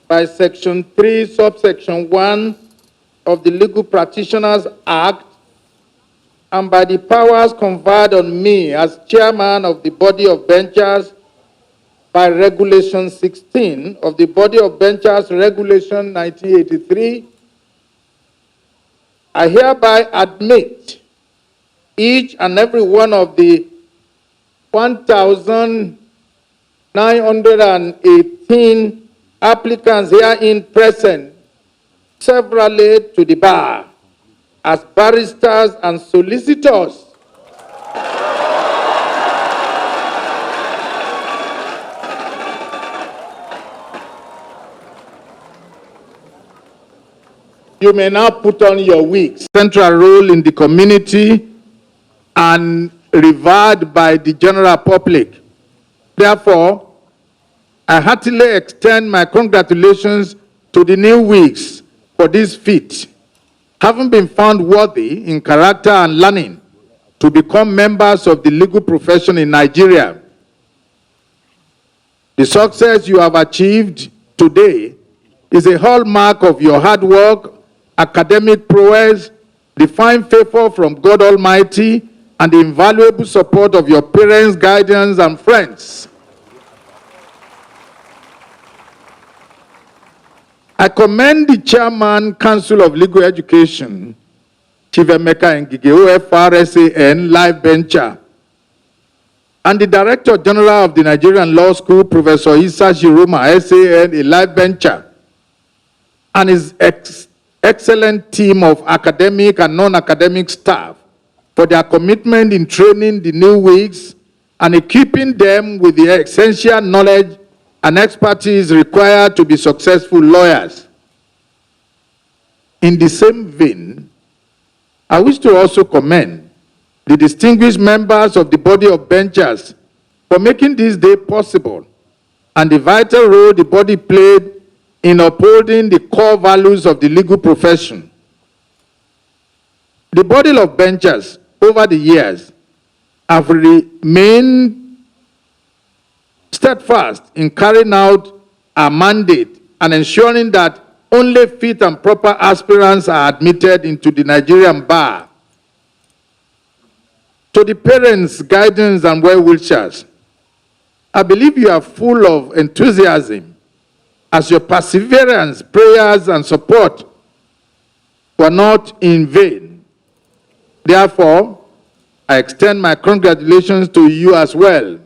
by Section 3, subsection 1 of the Legal Practitioners Act, and by the powers conferred on me as chairman of the Body of Benchers by Regulation 16 of the Body of Benchers Regulation 1983, I hereby admit each and every one of the 1,918 applicants herein present severally to the bar as barristers and solicitors you may now put on your wigs. Central role in the community and revered by the general public. Therefore, I heartily extend my congratulations to the new wigs for this feat, having been found worthy in character and learning to become members of the legal profession in Nigeria. The success you have achieved today is a hallmark of your hard work, academic prowess, divine favor from God Almighty, and the invaluable support of your parents, guardians, and friends. I commend the Chairman, Council of Legal Education, Prof.Mgbeke, OFR-SAN, Live Bencher, and the Director General of the Nigerian Law School, Professor Isa Shiroma, SAN, a Live Bencher, and his excellent team of academic and non-academic staff for their commitment in training the new wigs and equipping them with the essential knowledge and expertise required to be successful lawyers. In the same vein, I wish to also commend the distinguished members of the Body of Benchers for making this day possible and the vital role the body played in upholding the core values of the legal profession. The Body of Benchers over the years have remained steadfast in carrying out our mandate and ensuring that only fit and proper aspirants are admitted into the Nigerian bar. To the parents, guardians, and well-wishers, I believe you are full of enthusiasm as your perseverance, prayers, and support were not in vain. Therefore, I extend my congratulations to you as well.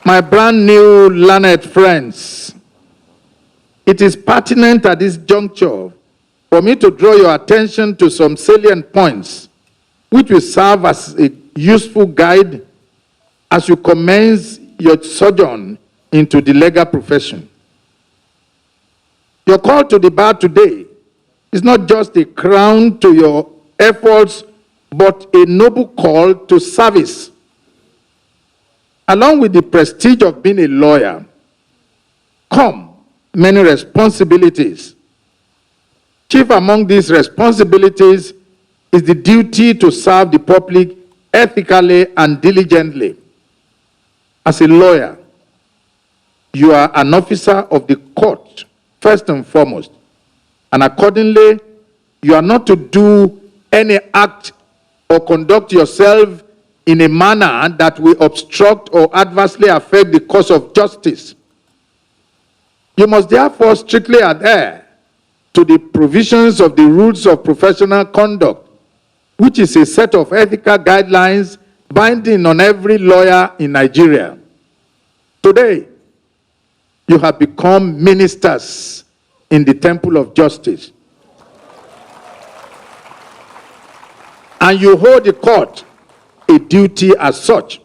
My brand new learned friends, it is pertinent at this juncture for me to draw your attention to some salient points which will serve as a useful guide as you commence your sojourn into the legal profession. Your call to the bar today is not just a crown to your efforts, but a noble call to service. Along with the prestige of being a lawyer, come many responsibilities. Chief among these responsibilities is the duty to serve the public ethically and diligently. As a lawyer, you are an officer of the court, first and foremost, and accordingly, you are not to do any act or conduct yourself in a manner that will obstruct or adversely affect the course of justice. You must therefore strictly adhere to the provisions of the rules of professional conduct, which is a set of ethical guidelines binding on every lawyer in Nigeria. Today, you have become ministers in the temple of justice. And you hold the court a duty as such.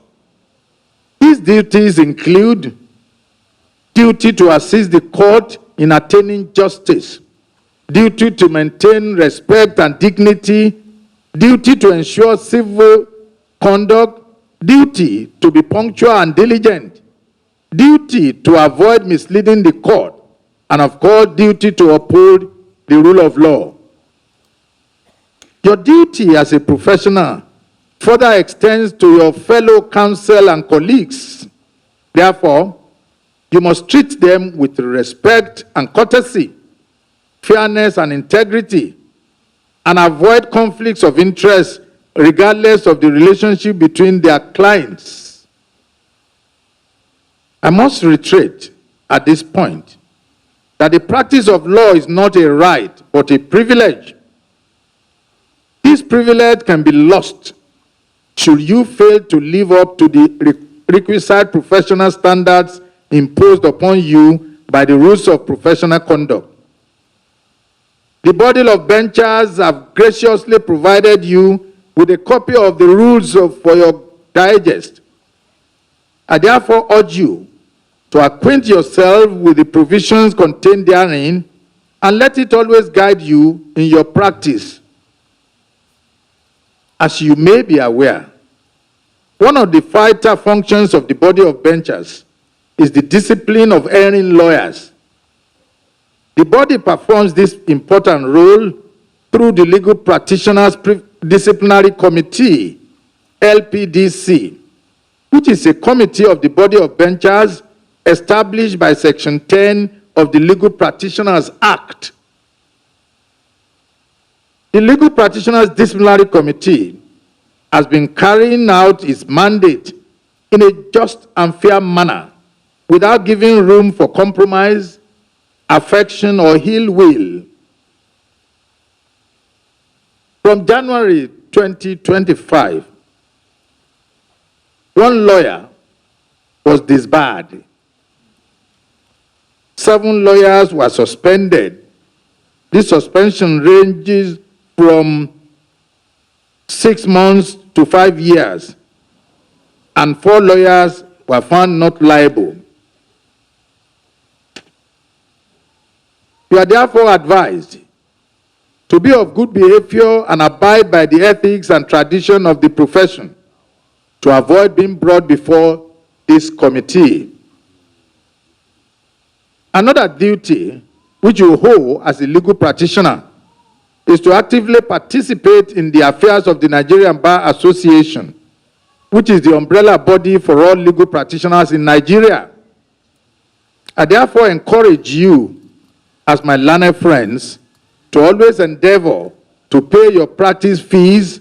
These duties include duty to assist the court in attaining justice, duty to maintain respect and dignity, duty to ensure civil conduct, duty to be punctual and diligent, duty to avoid misleading the court, and of course, duty to uphold the rule of law. Your duty as a professional further extends to your fellow counsel and colleagues, Therefore, you must treat them with respect and courtesy, fairness and integrity, and avoid conflicts of interest regardless of the relationship between their clients. I must reiterate at this point that the practice of law is not a right, but a privilege. This privilege can be lost should you fail to live up to the requisite professional standards imposed upon you by the rules of professional conduct. The body of benchers have graciously provided you with a copy of the rules for your digest. I therefore urge you to acquaint yourself with the provisions contained therein and let it always guide you in your practice. As you may be aware, one of the vital functions of the body of benchers is the discipline of erring lawyers. The body performs this important role through the Legal Practitioners Disciplinary Committee, LPDC, which is a committee of the body of benchers established by Section 10 of the Legal Practitioners Act. The Legal Practitioners Disciplinary Committee has been carrying out its mandate in a just and fair manner without giving room for compromise, affection, or ill will. From January 2025, one lawyer was disbarred. 7 lawyers were suspended. This suspension ranges from 6 months to 5 years, and 4 lawyers were found not liable. You are therefore advised to be of good behavior and abide by the ethics and tradition of the profession to avoid being brought before this committee. Another duty which you hold as a legal practitioner is to actively participate in the affairs of the Nigerian Bar Association, which is the umbrella body for all legal practitioners in Nigeria. I therefore encourage you, as my learned friends, to always endeavor to pay your practice fees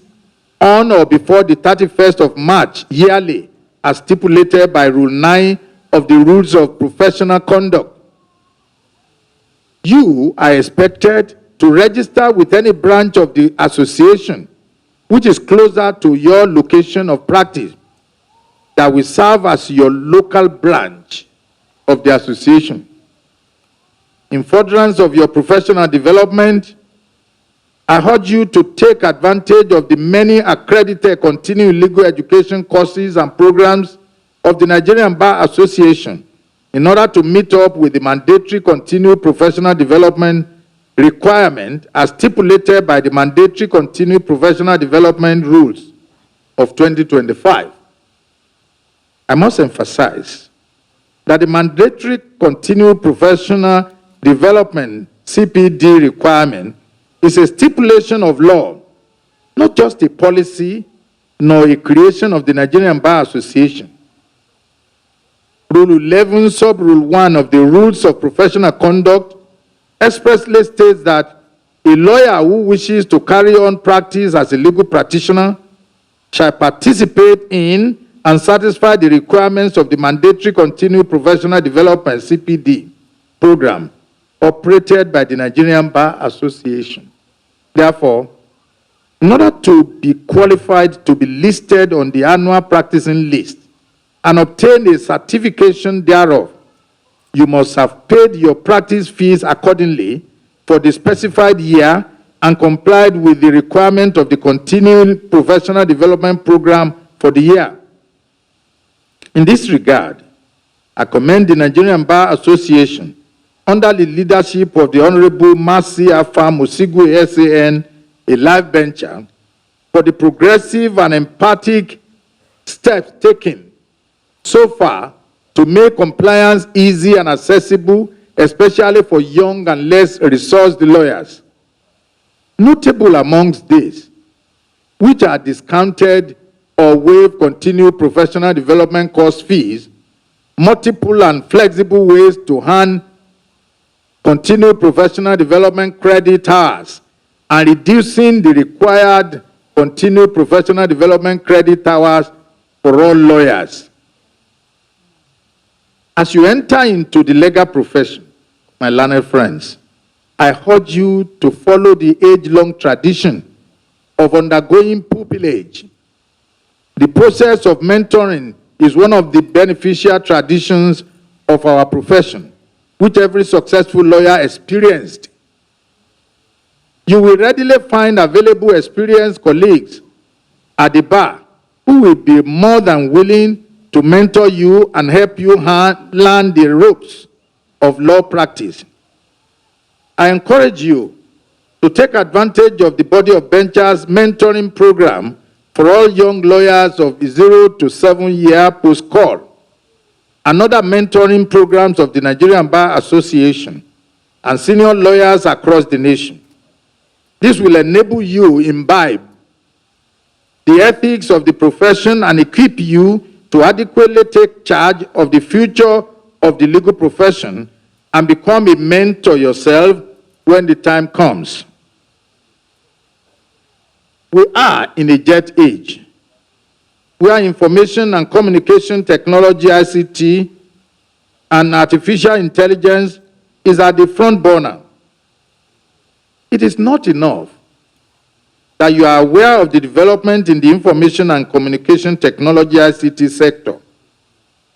on or before the 31st of March yearly, as stipulated by Rule 9 of the Rules of Professional Conduct. You are expected to register with any branch of the association which is closer to your location of practice that will serve as your local branch of the association. In furtherance of your professional development, I urge you to take advantage of the many accredited continuing legal education courses and programs of the Nigerian Bar Association in order to meet up with the mandatory continuing professional development requirement as stipulated by the mandatory continuing professional development rules of 2025. I must emphasize that the mandatory continuing professional development CPD requirement is a stipulation of law, not just a policy nor a creation of the Nigerian Bar Association. Rule 11, Sub-Rule 1 of the Rules of Professional Conduct expressly states that a lawyer who wishes to carry on practice as a legal practitioner shall participate in and satisfy the requirements of the mandatory continuing professional development CPD program operated by the Nigerian Bar Association. Therefore, in order to be qualified to be listed on the annual practicing list and obtain a certification thereof, you must have paid your practice fees accordingly for the specified year and complied with the requirement of the continuing professional development program for the year. In this regard, I commend the Nigerian Bar Association under the leadership of the Honorable Mercy Afa Musigwe S.A.N., a live bencher, for the progressive and emphatic steps taken so far to make compliance easy and accessible, especially for young and less resourced lawyers. Notable amongst these, which are discounted or waive continued professional development course fees, multiple and flexible ways to earn continued professional development credit hours and reducing the required continued professional development credit hours for all lawyers. As you enter into the legal profession, my learned friends, I urge you to follow the age-long tradition of undergoing pupillage. The process of mentoring is one of the beneficial traditions of our profession, which every successful lawyer experienced. You will readily find available experienced colleagues at the bar who will be more than willing to mentor you and help you learn the ropes of law practice. I encourage you to take advantage of the Body of Benchers mentoring program for all young lawyers of 0 to 7 year post-call, and other mentoring programs of the Nigerian Bar Association and senior lawyers across the nation. This will enable you to imbibe the ethics of the profession and equip you to adequately take charge of the future of the legal profession and become a mentor yourself when the time comes. We are in a jet age where information and communication technology, ICT, and artificial intelligence is at the front burner. It is not enough that you are aware of the development in the information and communication technology ICT sector.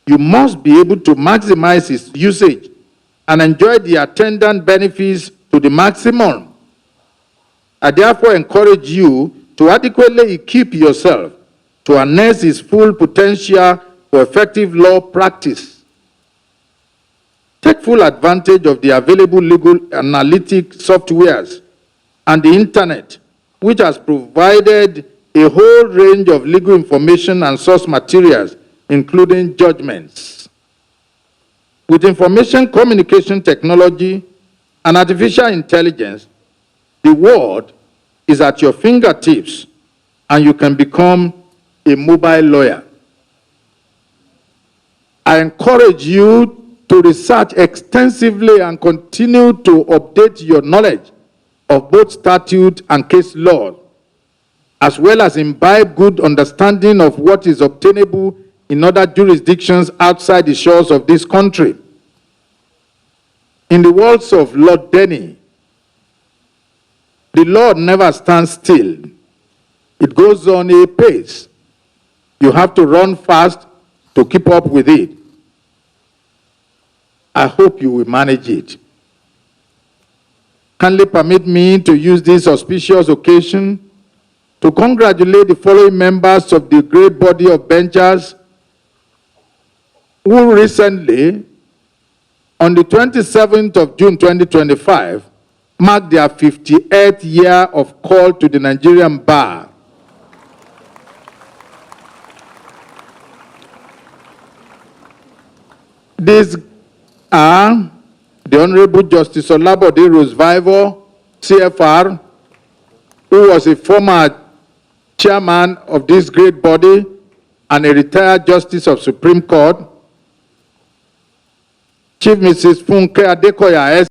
You must be able to maximize its usage and enjoy the attendant benefits to the maximum. I therefore encourage you to adequately equip yourself to harness its full potential for effective law practice. Take full advantage of the available legal analytic softwares and the internet, which has provided a whole range of legal information and source materials, including judgments. With information communication technology and artificial intelligence, the world is at your fingertips and you can become a mobile lawyer. I encourage you to research extensively and continue to update your knowledge of both statute and case law, as well as imbibe good understanding of what is obtainable in other jurisdictions outside the shores of this country. In the words of Lord Denny, the Lord never stands still. It goes on a pace. You have to run fast to keep up with it. I hope you will manage it. Kindly permit me to use this auspicious occasion to congratulate the following members of the great body of benchers who recently, on the 27th of June 2025, marked their 58th year of call to the Nigerian Bar. These are the Honorable Justice Olabode Rosevivo, CFR, who was a former chairman of this great body and a retired Justice of Supreme Court. Chief Mrs. Funke Adekoya,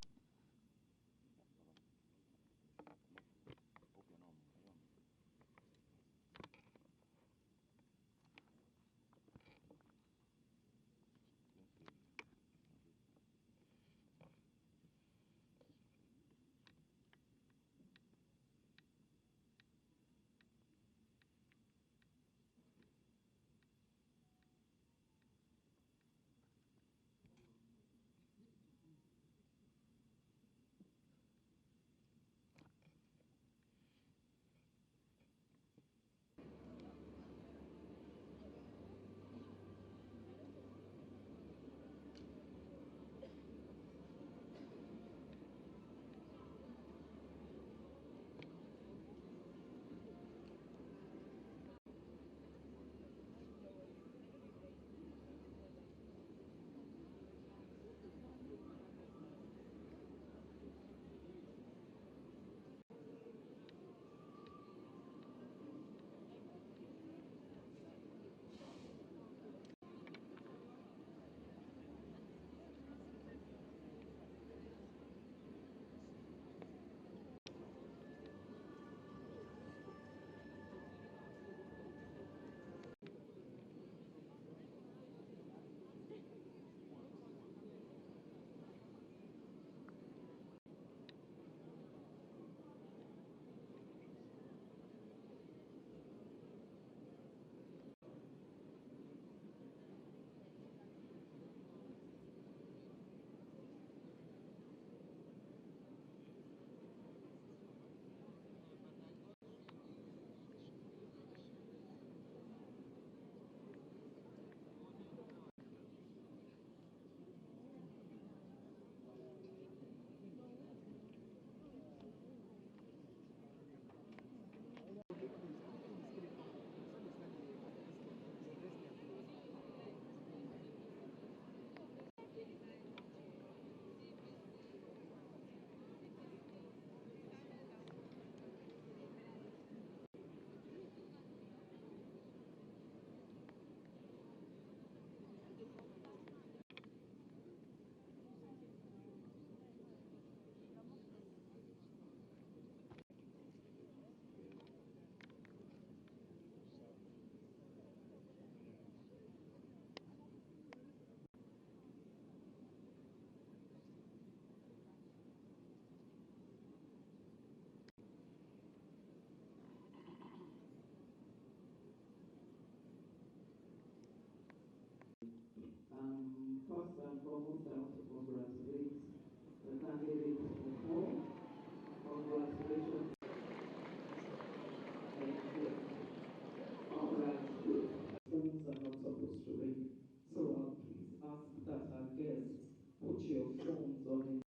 Phones are not supposed to ring. So I'll please ask that our guests put your phones on it.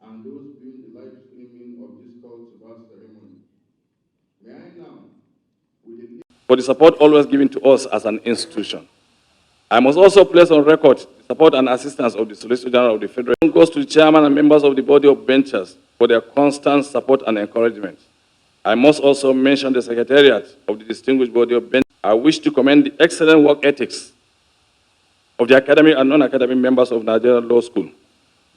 And those viewing the live streaming of this call to bar ceremony. May I now, with the for the support always given to us as an institution. I must also place on record the support and assistance of the Solicitor General of the Federal. It goes to the chairman and members of the body of benchers for their constant support and encouragement. I must also mention the Secretariat of the distinguished body of benchers. I wish to commend the excellent work ethics of the academic and non-academic members of Nigerian Law School,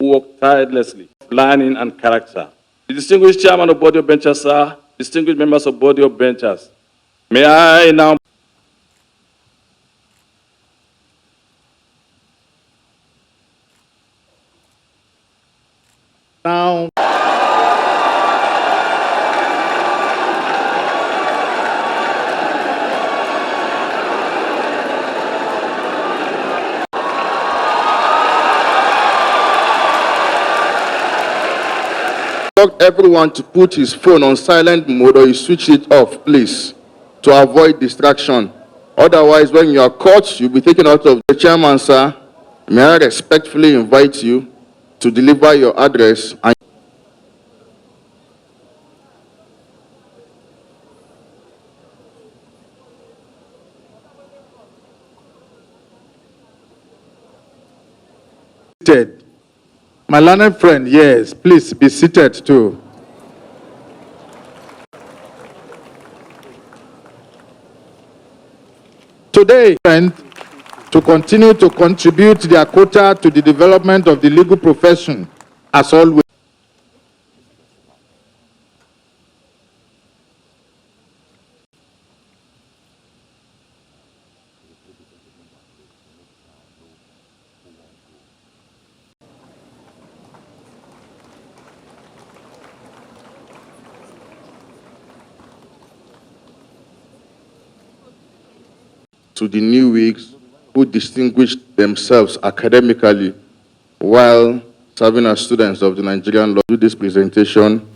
who work tirelessly, learning and character. The distinguished chairman of body of benchers, sir, distinguished members of body of benchers, may I now Now, everyone to put his phone on silent mode or you switch it off, please, to avoid distraction. Otherwise, when you are caught, you'll be taken out of the chairman, sir. May I respectfully invite you to deliver your address and seated. My learned friend, yes, please be seated too. Today, to continue to contribute their quota to the development of the legal profession, as always. To the new wigs who distinguished themselves academically while serving as students of the Nigerian law. Do this presentation,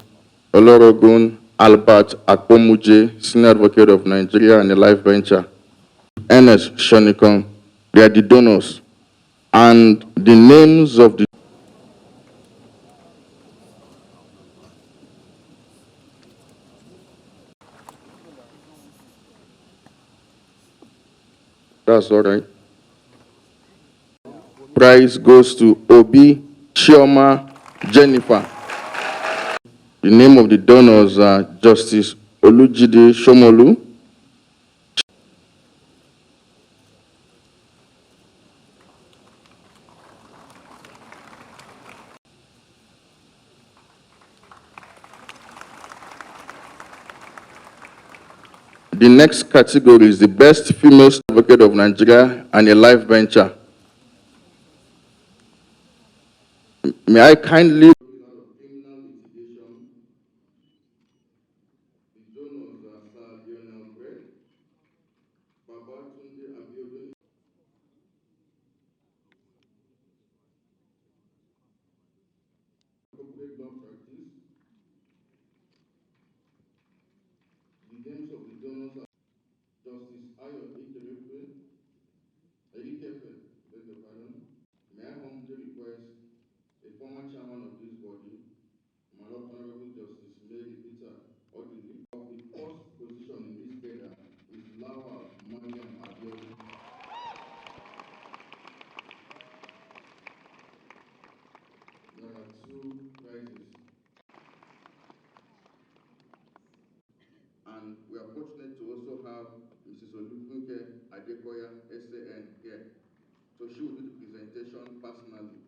Olorogun Albert Akpomuje, Senior Advocate of Nigeria and a life venture. Ernest Shonikon, they are the donors. And the names of the that's all right. Prize goes to Obi Chioma Jennifer. The name of the donors are Justice Olujide Shomolu. The next category is the Best Female Advocate of Nigeria and a life venture. May I kindly Ex-CJN here. So she will do the presentation personally.